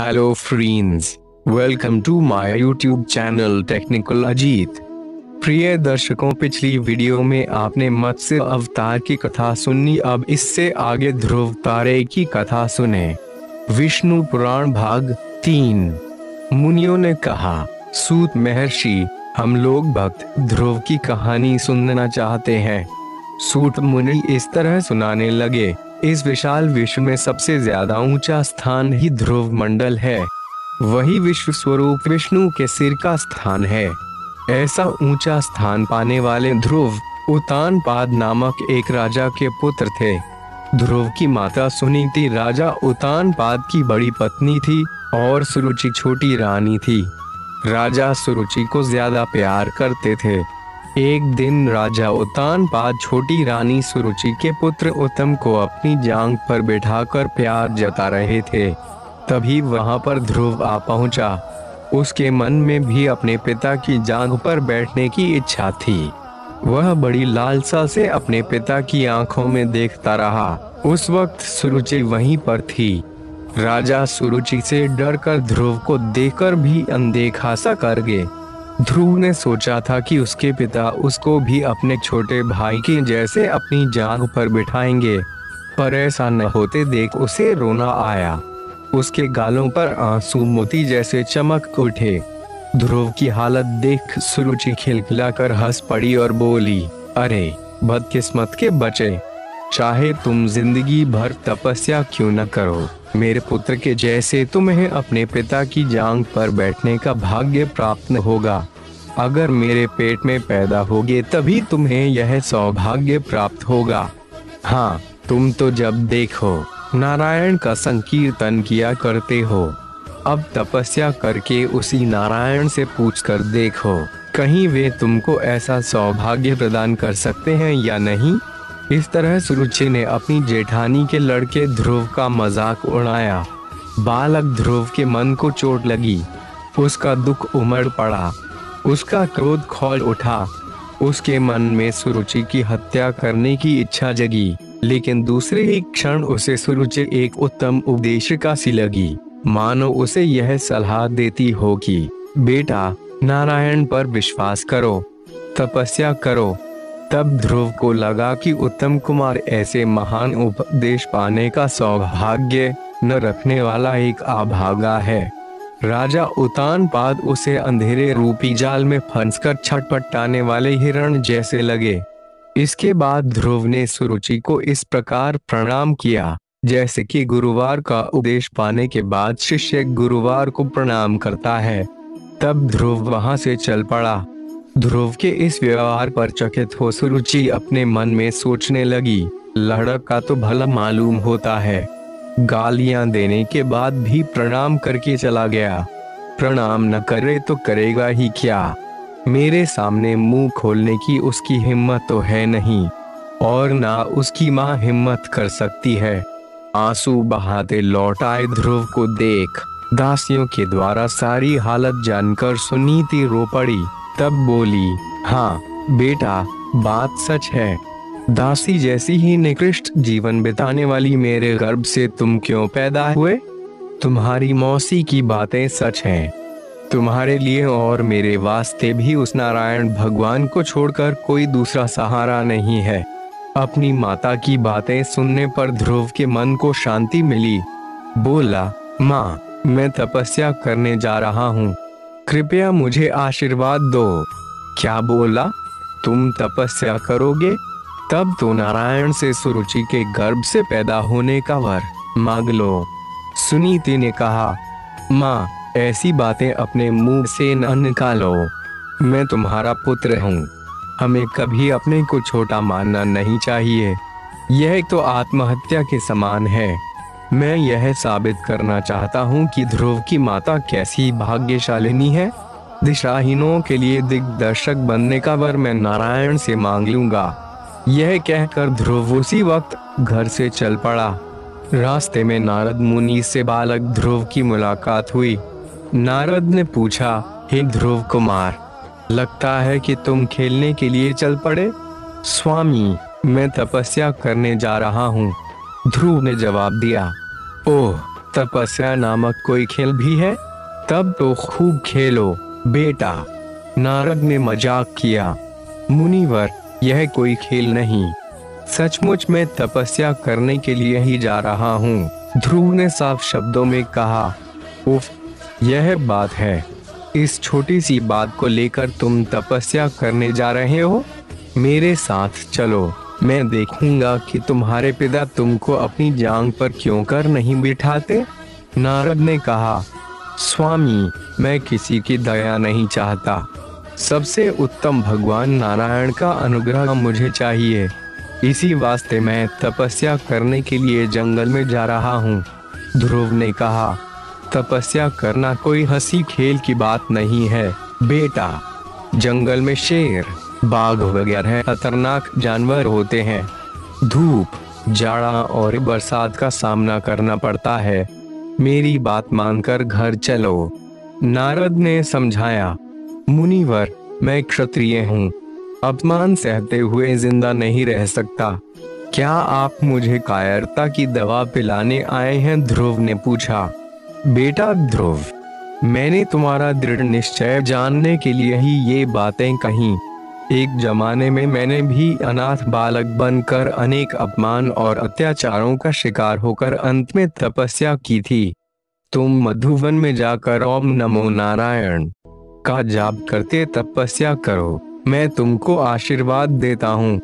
Hello friends, welcome to my YouTube channel technical Ajit. प्रिय दर्शकों, पिछली वीडियो में आपने मत्स्य अवतार की कथा सुनी। अब इससे आगे ध्रुव तारे की कथा सुने। विष्णु पुराण भाग 3। मुनियों ने कहा, सूत महर्षि, हम लोग भक्त ध्रुव की कहानी सुनना चाहते हैं। सूत मुनि इस तरह सुनाने लगे, इस विशाल विश्व में सबसे ज्यादा ऊंचा स्थान ही ध्रुव मंडल है। वही विश्व स्वरूप विष्णु के सिर का स्थान है। ऐसा ऊंचा स्थान पाने वाले ध्रुव उत्तानपाद नामक एक राजा के पुत्र थे। ध्रुव की माता सुनीति राजा उत्तानपाद की बड़ी पत्नी थी और सुरुचि छोटी रानी थी। राजा सुरुचि को ज्यादा प्यार करते थे। एक दिन राजा उत्तानपाद छोटी रानी सुरुचि के पुत्र उत्तम को अपनी जांघ पर बैठाकर प्यार जता रहे थे। तभी वहां पर ध्रुव आ पहुंचा। उसके मन में भी अपने पिता की जांघ पर बैठने की इच्छा थी। वह बड़ी लालसा से अपने पिता की आंखों में देखता रहा। उस वक्त सुरुचि वहीं पर थी। राजा सुरुचि से डरकर ध्रुव को देखकर भी अनदेखा सा कर गए। ध्रुव ने सोचा था कि उसके पिता उसको भी अपने छोटे भाई के जैसे अपनी जांघ पर बिठाएंगे, पर ऐसा न होते देख उसे रोना आया। उसके गालों पर आंसू मोती जैसे चमक उठे। ध्रुव की हालत देख सुरुचि खिलखिलाकर हंस पड़ी और बोली, अरे बदकिस्मत के बच्चे, चाहे तुम जिंदगी भर तपस्या क्यों न करो, मेरे पुत्र के जैसे तुम्हें अपने पिता की जांघ पर बैठने का भाग्य प्राप्त न होगा। अगर मेरे पेट में पैदा होगे तभी तुम्हें यह सौभाग्य प्राप्त होगा। हाँ, तुम तो जब देखो नारायण का संकीर्तन किया करते हो। अब तपस्या करके उसी नारायण से पूछकर देखो, कहीं वे तुमको ऐसा सौभाग्य प्रदान कर सकते हैं या नहीं। इस तरह सुरुचि ने अपनी जेठानी के लड़के ध्रुव का मजाक उड़ाया। बालक ध्रुव के मन को चोट लगी। उसका दुख उमड़ पड़ा। उसका क्रोध खौल उठा। उसके मन में सुरुचि की हत्या करने की इच्छा जगी, लेकिन दूसरे ही क्षण उसे सुरुचि एक उत्तम उपदेशिका सी लगी, मानो उसे यह सलाह देती हो कि बेटा, नारायण पर विश्वास करो, तपस्या करो। तब ध्रुव को लगा कि उत्तम कुमार ऐसे महान उपदेश पाने का सौभाग्य न रखने वाला एक अभागा है। राजा उत्तानपाद उसे अंधेरे रूपी जाल में फंसकर छटपटाने वाले हिरण जैसे लगे। इसके बाद ध्रुव ने सुरुचि को इस प्रकार प्रणाम किया, जैसे कि गुरुवार का उपदेश पाने के बाद शिष्य गुरुवार को प्रणाम करता है। तब ध्रुव वहां से चल पड़ा। ध्रुव के इस व्यवहार पर चकित हो सुरुचि अपने मन में सोचने लगी, लड़का तो भला मालूम होता है। गालियां देने के बाद भी प्रणाम करके चला गया। प्रणाम न करे तो करेगा ही क्या। मेरे सामने मुंह खोलने की उसकी हिम्मत तो है नहीं, और ना उसकी माँ हिम्मत कर सकती है। आंसू बहाते लौट आए ध्रुव को देख दासियों के द्वारा सारी हालत जानकर सुनीति रो पड़ी। तब बोली, हाँ बेटा, बात सच है। दासी जैसी ही निकृष्ट जीवन बिताने वाली मेरे गर्भ से तुम क्यों पैदा हुए? तुम्हारी मौसी की बातें सच हैं। तुम्हारे लिए और मेरे वास्ते भी उस नारायण भगवान को छोड़कर कोई दूसरा सहारा नहीं है। अपनी माता की बातें सुनने पर ध्रुव के मन को शांति मिली। बोला, माँ, मैं तपस्या करने जा रहा हूँ, कृपया मुझे आशीर्वाद दो। क्या बोला? तुम तपस्या करोगे? तब तो नारायण से सुरुचि के गर्भ से पैदा होने का वर मांग लो। सुनीति ने कहा, माँ, ऐसी बातें अपने मुंह से न निकालो। मैं तुम्हारा पुत्र हूँ। हमें कभी अपने को छोटा मानना नहीं चाहिए। यह तो आत्महत्या के समान है। मैं यह साबित करना चाहता हूँ कि ध्रुव की माता कैसी भाग्यशालिनी है। दिशाहीनों के लिए दिग्दर्शक बनने का वर मैं नारायण से मांग लूंगा। यह कहकर ध्रुव उसी वक्त घर से चल पड़ा। रास्ते में नारद मुनि से बालक ध्रुव की मुलाकात हुई। नारद ने पूछा, हे ध्रुव कुमार, लगता है कि तुम खेलने के लिए चल पड़े। स्वामी, मैं तपस्या करने जा रहा हूँ, ध्रुव ने जवाब दिया। ओह, तपस्या नामक कोई खेल भी है? तब तो खूब खेलो बेटा। नारद ने मजाक किया। मुनिवर, यह कोई खेल नहीं, सचमुच मैं तपस्या करने के लिए ही जा रहा हूँ, ध्रुव ने साफ शब्दों में कहा। उफ, यह बात है। इस छोटी सी बात को लेकर तुम तपस्या करने जा रहे हो? मेरे साथ चलो, मैं देखूंगा कि तुम्हारे पिता तुमको अपनी जांग पर क्यों कर नहीं बिठाते। नारद ने कहा, स्वामी, मैं किसी की दया नहीं चाहता, सबसे उत्तम भगवान नारायण का अनुग्रह मुझे चाहिए। इसी वास्ते मैं तपस्या करने के लिए जंगल में जा रहा हूँ। ध्रुव ने कहा, तपस्या करना कोई हंसी खेल की बात नहीं है बेटा। जंगल में शेर, बाघ वगैरह खतरनाक जानवर होते हैं। धूप, जाड़ा और बरसात का सामना करना पड़ता है। मेरी बात मानकर घर चलो। नारद ने समझाया, मुनिवर, मैं क्षत्रिय हूँ, अपमान सहते हुए जिंदा नहीं रह सकता। क्या आप मुझे कायरता की दवा पिलाने आए हैं? ध्रुव ने पूछा। बेटा ध्रुव, मैंने तुम्हारा दृढ़ निश्चय जानने के लिए ही ये बातें कही। एक जमाने में मैंने भी अनाथ बालक बनकर अनेक अपमान और अत्याचारों का शिकार होकर अंत में तपस्या की थी। तुम मधुवन में जाकर ओम नमो नारायण का जाप करते तपस्या करो। मैं तुमको आशीर्वाद देता हूँ,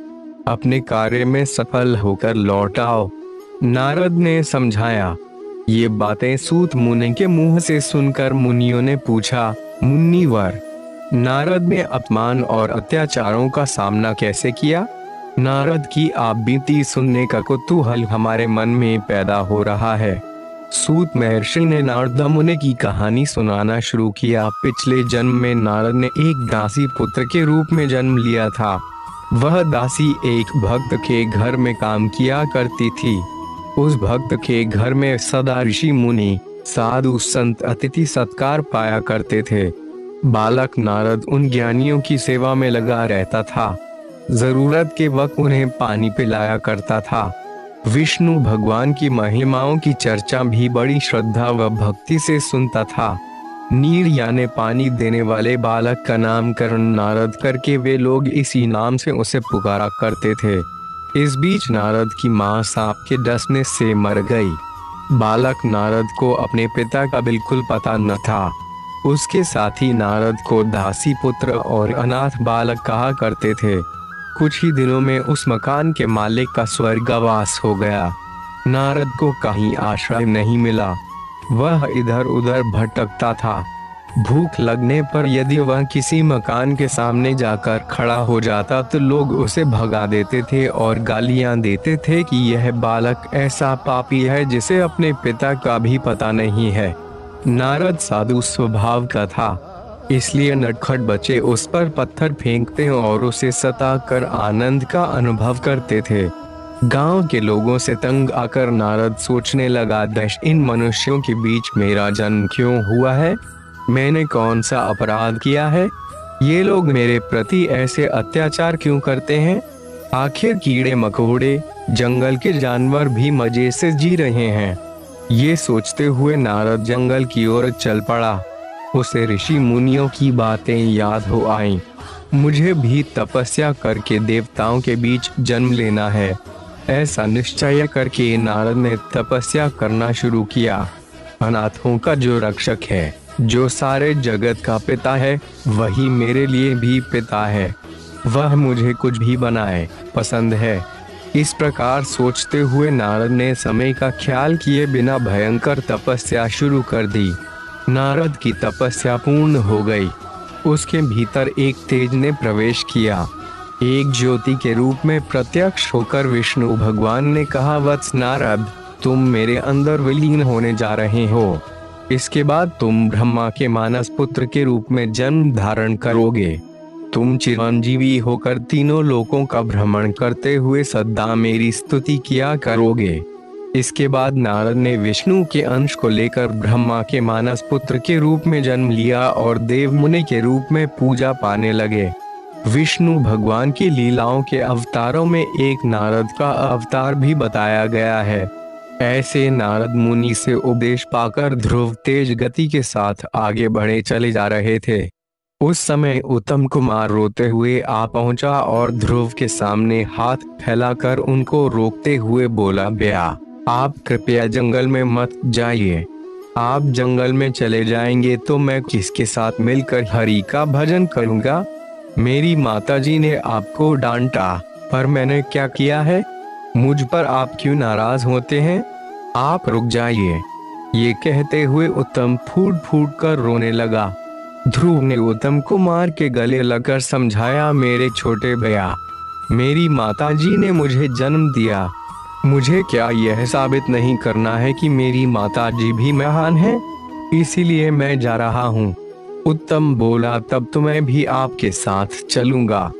अपने कार्य में सफल होकर लौट आओ। नारद ने समझाया। ये बातें सूत मुनि के मुंह से सुनकर मुनियों ने पूछा, मुनिवर, नारद ने अपमान और अत्याचारों का सामना कैसे किया? नारद की आप बीती सुनने का कुतूहल हमारे मन में पैदा हो रहा है। सूत महर्षि ने नारद मुनि की कहानी सुनाना शुरू किया। पिछले जन्म में नारद ने एक दासी पुत्र के रूप में जन्म लिया था। वह दासी एक भक्त के घर में काम किया करती थी। उस भक्त के घर में सदा ऋषि मुनि, साधु संत अतिथि सत्कार पाया करते थे। बालक नारद उन ज्ञानियों की सेवा में लगा रहता था। जरूरत के वक्त उन्हें पानी पिलाया करता था। विष्णु भगवान की महिमाओं की चर्चा भी बड़ी श्रद्धा व भक्ति से सुनता था। नीर यानी पानी देने वाले बालक का नामकरण नारद करके वे लोग इसी नाम से उसे पुकारा करते थे। इस बीच नारद की मां सांप के डसने से मर गई। बालक नारद को अपने पिता का बिल्कुल पता न था। उसके साथी नारद को दासी पुत्र और अनाथ बालक कहा करते थे। कुछ ही दिनों में उस मकान के मालिक का स्वर्गवास हो गया। नारद को कहीं आश्रय नहीं मिला। वह इधर उधर भटकता था। भूख लगने पर यदि वह किसी मकान के सामने जाकर खड़ा हो जाता तो लोग उसे भगा देते थे और गालियां देते थे कि यह बालक ऐसा पापी है जिसे अपने पिता का भी पता नहीं है। नारद साधु स्वभाव का था, इसलिए नटखट बच्चे उस पर पत्थर फेंकते और उसे सताकर आनंद का अनुभव करते थे। गांव के लोगों से तंग आकर नारद सोचने लगा, दश इन मनुष्यों के बीच मेरा जन्म क्यों हुआ है? मैंने कौन सा अपराध किया है? ये लोग मेरे प्रति ऐसे अत्याचार क्यों करते हैं? आखिर कीड़े मकोड़े, जंगल के जानवर भी मजे से जी रहे हैं। ये सोचते हुए नारद जंगल की ओर चल पड़ा। उसे ऋषि मुनियों की बातें याद हो आईं। मुझे भी तपस्या करके देवताओं के बीच जन्म लेना है, ऐसा निश्चय करके नारद ने तपस्या करना शुरू किया। अनाथों का जो रक्षक है, जो सारे जगत का पिता है, वही मेरे लिए भी पिता है। वह मुझे कुछ भी बनाए पसंद है। इस प्रकार सोचते हुए नारद ने समय का ख्याल किए बिना भयंकर तपस्या शुरू कर दी। नारद की तपस्या पूर्ण हो गई। उसके भीतर एक तेज ने प्रवेश किया। एक ज्योति के रूप में प्रत्यक्ष होकर विष्णु भगवान ने कहा, वत्स नारद, तुम मेरे अंदर विलीन होने जा रहे हो। इसके बाद तुम ब्रह्मा के मानस पुत्र के रूप में जन्म धारण करोगे। तुम चिरंजीवी होकर तीनों लोकों का भ्रमण करते हुए सदा मेरी स्तुति किया करोगे। इसके बाद नारद ने विष्णु के अंश को लेकर ब्रह्मा के मानस पुत्र के रूप में जन्म लिया और देव मुनि के रूप में पूजा पाने लगे। विष्णु भगवान की लीलाओं के अवतारों में एक नारद का अवतार भी बताया गया है। ऐसे नारद मुनि से उपदेश पाकर ध्रुव तेज गति के साथ आगे बढ़े चले जा रहे थे। उस समय उत्तम कुमार रोते हुए आ पहुंचा और ध्रुव के सामने हाथ फैलाकर उनको रोकते हुए बोला, भैया आप कृपया जंगल में मत जाइए। आप जंगल में चले जाएंगे तो मैं किसके साथ मिलकर हरि का भजन करूंगा। मेरी माताजी ने आपको डांटा, पर मैंने क्या किया है? मुझ पर आप क्यों नाराज होते हैं? आप रुक जाइए। ये कहते हुए उत्तम फूट फूट कर रोने लगा। ध्रुव ने उत्तम कुमार के गले लगकर समझाया, मेरे छोटे भैया, मेरी माताजी ने मुझे जन्म दिया। मुझे क्या यह साबित नहीं करना है कि मेरी माताजी भी महान है? इसीलिए मैं जा रहा हूँ। उत्तम बोला, तब तो मैं भी आपके साथ चलूंगा।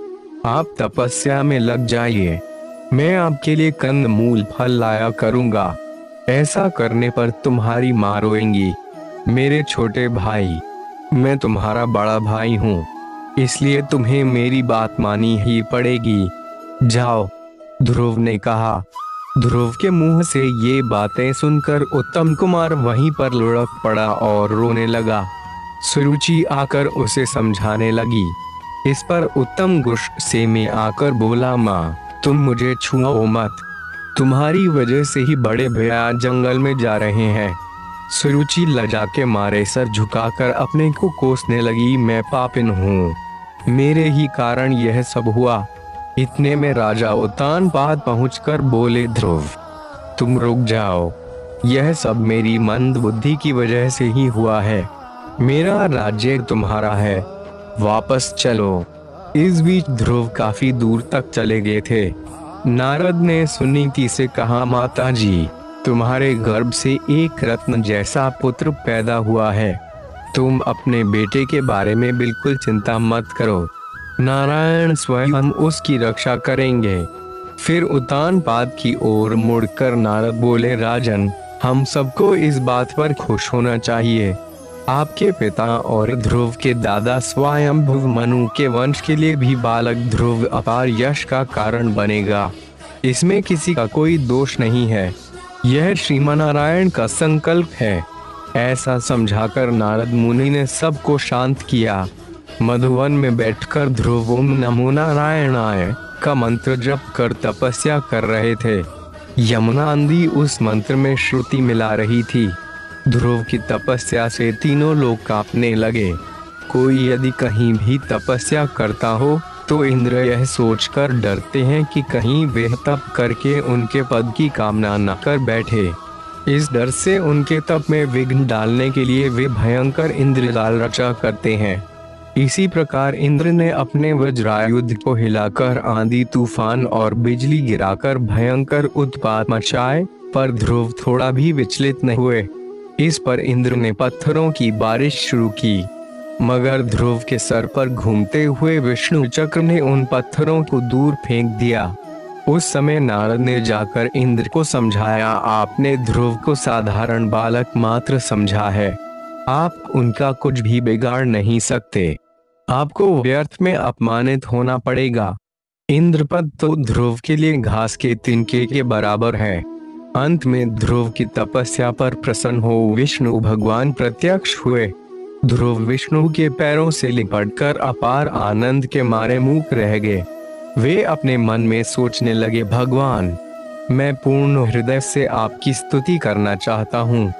आप तपस्या में लग जाइए, मैं आपके लिए कंद मूल फल लाया करूंगा। ऐसा करने पर तुम्हारी मां रोएंगी। मेरे छोटे भाई, मैं तुम्हारा बड़ा भाई हूँ, इसलिए तुम्हें मेरी बात मानी ही पड़ेगी। जाओ, ध्रुव ने कहा। ध्रुव के मुंह से ये बातें सुनकर उत्तम कुमार वहीं पर लुढ़क पड़ा और रोने लगा। सुरुचि आकर उसे समझाने लगी। इस पर उत्तम गुस्से में आकर बोला, माँ तुम मुझे छुओ मत, तुम्हारी वजह से ही बड़े भैया जंगल में जा रहे हैं। सुरुचि लजा के मारे सर झुकाकर अपने को कोसने लगी, मैं पापिन हूँ, मेरे ही कारण यह सब हुआ। इतने में राजा उत्तानपाद पहुंचकर बोले, ध्रुव तुम रुक जाओ, यह सब मेरी मंद बुद्धि की वजह से ही हुआ है। मेरा राज्य तुम्हारा है, वापस चलो। इस बीच ध्रुव काफी दूर तक चले गए थे। नारद ने सुनीति से कहा, माताजी तुम्हारे गर्भ से एक रत्न जैसा पुत्र पैदा हुआ है। तुम अपने बेटे के बारे में बिल्कुल चिंता मत करो, नारायण स्वयं उसकी रक्षा करेंगे। फिर उत्तानपाद की ओर मुड़कर नारद बोले, राजन हम सबको इस बात पर खुश होना चाहिए। आपके पिता और ध्रुव के दादा स्वयंभुव मनु के वंश के लिए भी बालक ध्रुव अपार यश का कारण बनेगा। इसमें किसी का कोई दोष नहीं है, यह श्रीमनारायण का संकल्प है। ऐसा समझाकर नारद मुनि ने सबको शांत किया। मधुवन में बैठकर ध्रुव ओम नमो नारायणाय का मंत्र जप कर तपस्या कर रहे थे। यमुना आंधी उस मंत्र में श्रुति मिला रही थी। ध्रुव की तपस्या से तीनों लोग कांपने लगे। कोई यदि कहीं भी तपस्या करता हो तो इंद्र यह सोचकर डरते हैं कि कहीं वे तप करके उनके पद की कामना न कर बैठे। इस डर से उनके तप में विघ्न डालने के लिए वे भयंकर इंद्रजाल रचा करते हैं। इसी प्रकार इंद्र ने अपने वज्रायुध को हिलाकर आंधी तूफान और बिजली गिराकर भयंकर उत्पात मचाए, पर ध्रुव थोड़ा भी विचलित नहीं हुए। इस पर इंद्र ने पत्थरों की बारिश शुरू की, मगर ध्रुव के सर पर घूमते हुए विष्णु चक्र ने उन पत्थरों को दूर फेंक दिया। उस समय नारद ने जाकर इंद्र को समझाया, आपने ध्रुव को साधारण बालक मात्र समझा है, आप उनका कुछ भी बिगाड़ नहीं सकते, आपको व्यर्थ में अपमानित होना पड़ेगा। इंद्रपद तो ध्रुव के लिए घास के तिनके के बराबर है। अंत में ध्रुव की तपस्या पर प्रसन्न हो विष्णु भगवान प्रत्यक्ष हुए। ध्रुव विष्णु के पैरों से लिपटकर अपार आनंद के मारे मूक रह गए। वे अपने मन में सोचने लगे, भगवान मैं पूर्ण हृदय से आपकी स्तुति करना चाहता हूँ,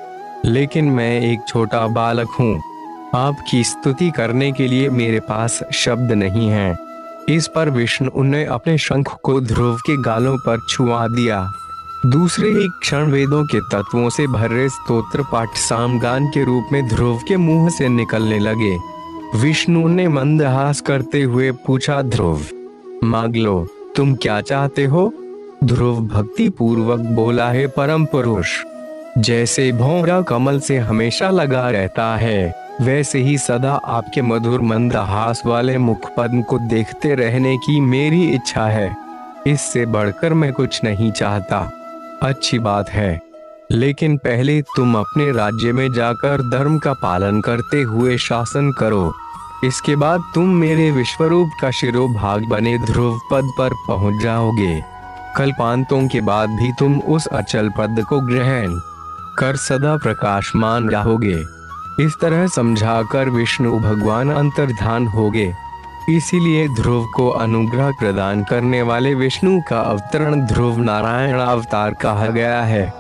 लेकिन मैं एक छोटा बालक हूँ। आपकी स्तुति करने के लिए मेरे पास शब्द नहीं हैं। इस पर विष्णु ने अपने शंख को ध्रुव के गालों पर छुआ दिया। दूसरे ही क्षण वेदों के तत्वों से भरे स्तोत्र पाठ सामगान के रूप में ध्रुव के मुंह से निकलने लगे। विष्णु ने मंदहास करते हुए पूछा, ध्रुव मांग लो, तुम क्या चाहते हो? ध्रुव भक्ति पूर्वक बोला, है परम पुरुष, जैसे भौरा कमल से हमेशा लगा रहता है, वैसे ही सदा आपके मधुर मंदहास वाले मुखपद्म को देखते रहने की मेरी इच्छा है। इससे बढ़कर मैं कुछ नहीं चाहता। अच्छी बात है, लेकिन पहले तुम अपने राज्य में जाकर धर्म का पालन करते हुए शासन करो। इसके बाद तुम मेरे विश्वरूप का शिरोभाग बने ध्रुव पद पर पहुंच जाओगे। कल्पांतों के बाद भी तुम उस अचल पद को ग्रहण कर सदा प्रकाशमान रहोगे। इस तरह समझाकर विष्णु भगवान अंतर्धान हो गए। इसीलिए ध्रुव को अनुग्रह प्रदान करने वाले विष्णु का अवतरण ध्रुव नारायण अवतार कहा गया है।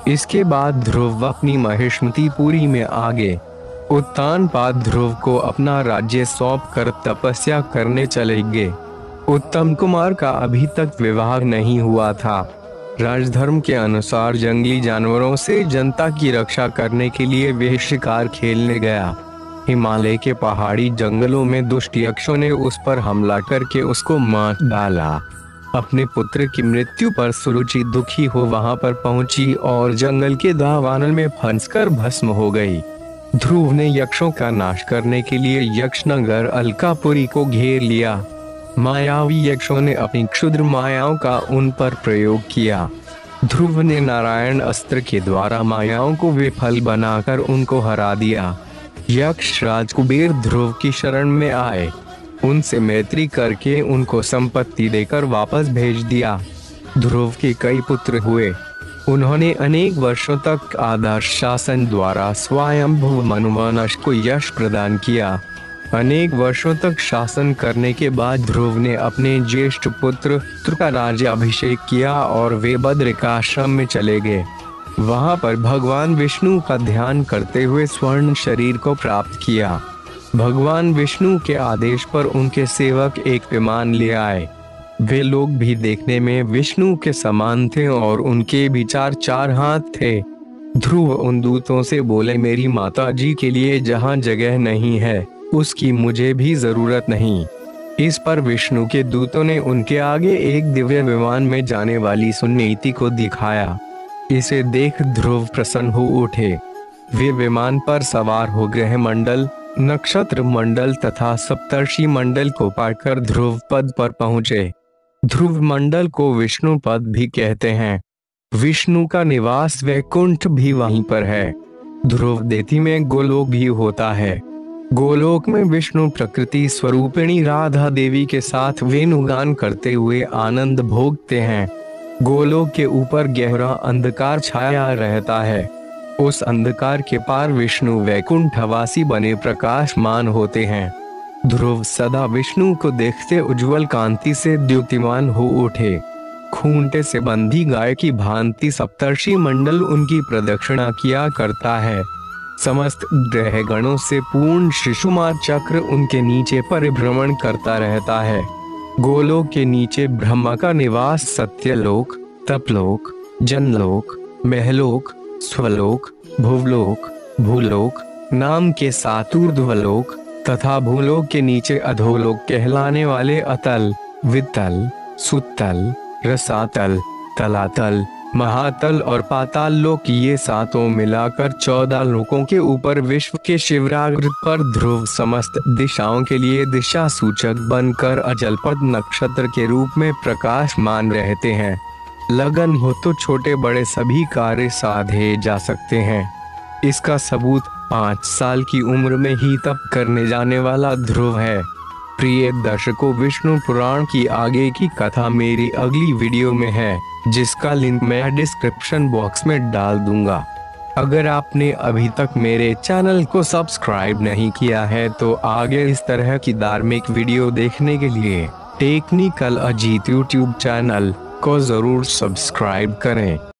इसके बाद ध्रुव अपनी महिष्मतिपुरी में आगे उत्तानपाद ध्रुव को अपना राज्य सौंप कर तपस्या करने चले गए। उत्तम कुमार का अभी तक विवाह नहीं हुआ था। राजधर्म के अनुसार जंगली जानवरों से जनता की रक्षा करने के लिए वह शिकार खेलने गया। हिमालय के पहाड़ी जंगलों में दुष्ट यक्षों ने उस पर हमला करके उसको मार डाला। अपने पुत्र की मृत्यु पर सुरुचि दुखी हो वहां पर पहुंची और जंगल के दावानल में फंसकर भस्म हो गई। ध्रुव ने यक्षों का नाश करने के लिए यक्षनगर अलकापुरी को घेर लिया। मायावी यक्षों ने अपनी क्षुद्र मायाओं का उन पर प्रयोग किया। ध्रुव ने नारायण अस्त्र के द्वारा मायाओं को विफल बनाकर उनको हरा दिया। यक्ष राज कुबेर ध्रुव की शरण में आए। उनसे मैत्री करके उनको संपत्ति देकर वापस भेज दिया। ध्रुव के कई पुत्र हुए। उन्होंने अनेक वर्षों तक आदर्श शासन द्वारा स्वयंभू मनुवंश को यश प्रदान किया। अनेक वर्षों तक शासन करने के बाद ध्रुव ने अपने ज्येष्ठ पुत्र का राज्याभिषेक किया और वे बद्रिकाश्रम में चले गए। वहां पर भगवान विष्णु का ध्यान करते हुए स्वर्ण शरीर को प्राप्त किया। भगवान विष्णु के आदेश पर उनके सेवक एक विमान ले आए। वे लोग भी देखने में विष्णु के समान थे और उनके भी 4 हाथ थे। ध्रुव उन दूतों से बोले, मेरी माता जी के लिए जहाँ जगह नहीं है उसकी मुझे भी जरूरत नहीं। इस पर विष्णु के दूतों ने उनके आगे एक दिव्य विमान में जाने वाली सुनीति को दिखाया। इसे देख ध्रुव प्रसन्न हो उठे। वे विमान पर सवार हो ग्रह मंडल, नक्षत्र मंडल तथा सप्तर्षि मंडल को पाकर ध्रुव पद पर पहुँचे। ध्रुव मंडल को विष्णु पद भी कहते हैं। विष्णु का निवास वैकुंठ भी वहीं पर है। ध्रुव देती में गोलोक भी होता है। गोलोक में विष्णु प्रकृति स्वरूपिणी राधा देवी के साथ वेणुगान करते हुए आनंद भोगते हैं। गोलोक के ऊपर गहरा अंधकार छाया रहता है। उस अंधकार के पार विष्णु वैकुंठवासी बने प्रकाशमान होते हैं। ध्रुव सदा विष्णु को देखते उज्जवल कांति से द्युतिमान हो उठे। खूंटे से बंधी गाय की भांति सप्तर्षि मंडल उनकी प्रदक्षिणा किया करता है। समस्त ग्रह गणों से पूर्ण शिशुमार चक्र उनके नीचे परिभ्रमण करता रहता है। गोलोक के नीचे ब्रह्मा का निवास सत्यलोक, तपलोक, जनलोक, महलोक, स्वलोक, भुवलोक, भूलोक नाम के 7 ऊर्ध्वलोक तथा भूलोक के नीचे अधोलोक कहलाने वाले अतल, वितल, सुतल, रसातल, तलातल, महातल और पाताल लोक, ये 7 मिलाकर 14 लोकों के ऊपर विश्व के शिवराग्र पर ध्रुव समस्त दिशाओं के लिए दिशा सूचक बनकर अजलपद नक्षत्र के रूप में प्रकाशमान रहते हैं। लगन हो तो छोटे बड़े सभी कार्य साधे जा सकते हैं। इसका सबूत 5 साल की उम्र में ही तप करने जाने वाला ध्रुव है। प्रिय दर्शकों, विष्णु पुराण की आगे की कथा मेरी अगली वीडियो में है, जिसका लिंक मैं डिस्क्रिप्शन बॉक्स में डाल दूंगा। अगर आपने अभी तक मेरे चैनल को सब्सक्राइब नहीं किया है तो आगे इस तरह की धार्मिक वीडियो देखने के लिए टेक्निकल अजीत यूट्यूब चैनल को जरूर सब्सक्राइब करें।